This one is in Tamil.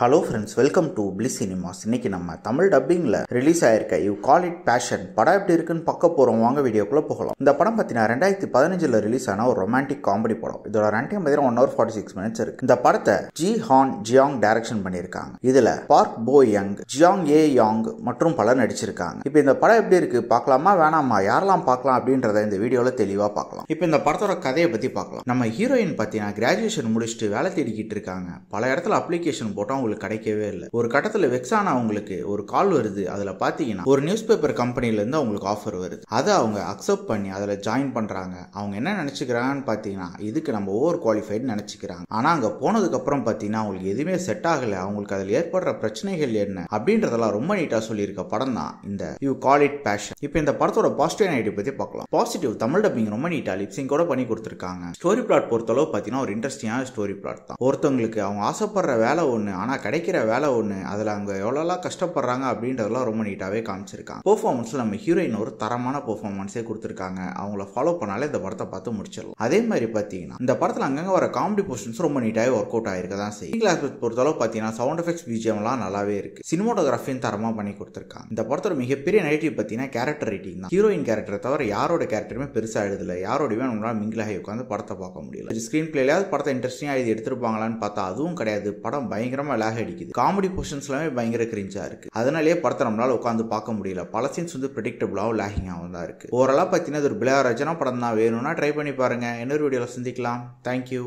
Hello friends, welcome to bliss cinemas. இன்னைக்கு நம்ம தமிழ் டப்பிங்ல ரிலீஸ் ஆயிருக்க யூ கால் இட் பேஷன் படம் எப்படி இருக்குன்னு பார்க்க போறோம். வாங்க வீடியோக்குள்ள போகலாம். இந்த படம் பார்த்தீங்கன்னா 2015 ரிலீஸ் ஆன ஒரு ரொமான்டிக் காமெடி படம். இதோட ரன் டைம் பார்த்தீங்கன்னா 1 hour 46 minutes இருக்கு. இந்த படத்தை ஜி ஹான் ஜியாங் டைரக்ஷன் பண்ணியிருக்காங்க. இதுல பார்க் போ யங், ஜியாங் ஏ யாங் மற்றும் பலர் நடிச்சிருக்காங்க. இப்போ இந்த படம் எப்படி இருக்கு பார்க்கலாமா வேணாமா, யாரெல்லாம் பார்க்கலாம் அப்படின்றத இந்த வீடியோல தெளிவா பார்க்கலாம். இப்போ இந்த படத்தோட கதையை பத்தி பார்க்கலாம். நம்ம ஹீரோயின் பார்த்தீங்கன்னா கிராஜுவேஷன் முடிச்சுட்டு வேலை தேடிக்கிட்டு இருக்காங்க. பல இடத்துல அப்ளிகேஷன் போட்டா கிடைக்கவே இல்லை. ஒரு கட்டத்தில் வெக்ஸான அவங்களுக்கு ஒரு கால் வருது. அதுல பாத்தீங்கன்னா ஒரு நியூஸ் பேப்பர் கம்பெனில இருந்து அவங்களுக்கு ஆஃபர் வருது. அதை அவங்க அக்செப்ட் பண்ணி அதுல ஜாயின் பண்றாங்க. அவங்க என்ன நினைச்சுக்கிறாங்கன்னு பாத்தீங்கன்னா இதுக்கு நம்ம ஓவர் குவாலிஃபைடு நினைச்சுக்கிறாங்க. ஆனா அங்க போனதுக்கு அப்புறம் பாத்தீங்கன்னா அவங்களுக்கு எதுவுமே செட் ஆகல. அவங்களுக்கு அதுல ஏற்படுற பிரச்சனைகள் என்ன அப்படின்றதெல்லாம் ரொம்ப நீட்டா சொல்லியிருக்க படம் தான் இந்த யூ கால் இட் பேஷன். இப்போ இந்த படத்தோட பாசிட்டிவ் நெகட்டிவ் பத்தி பார்க்கலாம். பாசிட்டிவ், தமிழ் டப்பிங் ரொம்ப நீட்டா லிப்சிங் கூட பண்ணி கொடுத்திருக்காங்க. ஸ்டோரி பிளாட் பொறுத்தளவு பாத்தீங்கன்னா ஒரு இன்ட்ரெஸ்டிங்கான ஸ்டோரி பிளாட் தான். ஒருத்தவங்களுக்கு அவங்க ஆசைப்படுற வேலை ஒண்ணு, ஆனா கிடைக்கிற வேலை ஒண்ணு, அதுல அவங்க எவ்வளவு கஷ்டப்படுறாங்க அப்படின்றதெல்லாம் ரொம்ப நீட்டாவே காமிச்சிருக்காங்க. பெர்ஃபார்மன்ஸ்ல நம்ம ஹீரோயின் ஒரு தரமான பெர்ஃபார்மன்ஸே கொடுத்திருக்காங்க. அவங்கள ஃபாலோ பண்ணாலே இந்த படத்தை பார்த்து முடிச்சிடலாம். அதே மாதிரி பாத்தீங்கன்னா இந்த படத்துல அங்கங்க வர காமெடி போர்ஷன்ஸ் ரொம்ப நீட்டாவே ஒர்க் அவுட் ஆயிருக்கதான் செய்யும். கிளாஸ் பொறுத்தளவு பாத்தீங்கன்னா சவுண்ட் எஃபெக்ட்ஸ் பிஜிஎம் எல்லாம் நல்லாவே இருக்கு. சினிமாட்டோகிராஃபியும் தரமா பண்ணி கொடுத்திருக்காங்க. இந்த படத்தோட மிகப்பெரிய நெகட்டிவ் பாத்தீங்கன்னா கேரக்டர் ரைட்டிங் தான். ஹீரோயின் கேரக்டரை தவிர யாரோட கேரக்டருமே பெருசா எழுதல. யாரோடவே நம்மளால மிங்கிள் ஆகி உட்காந்து படத்தை பார்க்க முடியல. ஸ்கிரீன் பிளேயாவது படத்தை இன்ட்ரெஸ்டிங்கா எழுதி எடுத்திருப்பாங்களான்னு பார்த்தா அதுவும் கிடையாது. படம் பயங்கரமா லேக் அடிக்குது. காமெடி போர்ஷன்ஸ் எல்லாமே பயங்கர கிரிஞ்சா இருக்கு. அதனாலேயே படத்தை நம்மளால உட்காந்து பார்க்க முடியல. பல சீன்ஸ் பிரெடிக்டபிளாவும் லேகிங்காகவும் தான் இருக்கு. ஓவராலா பார்த்தீங்கன்னா ஒரு பிளேயர் ரஜனா படம் தான். வேணும்னா ட்ரை பண்ணி பாருங்க. இன்னொரு வீடியோல சந்திக்கலாம். தேங்க்யூ.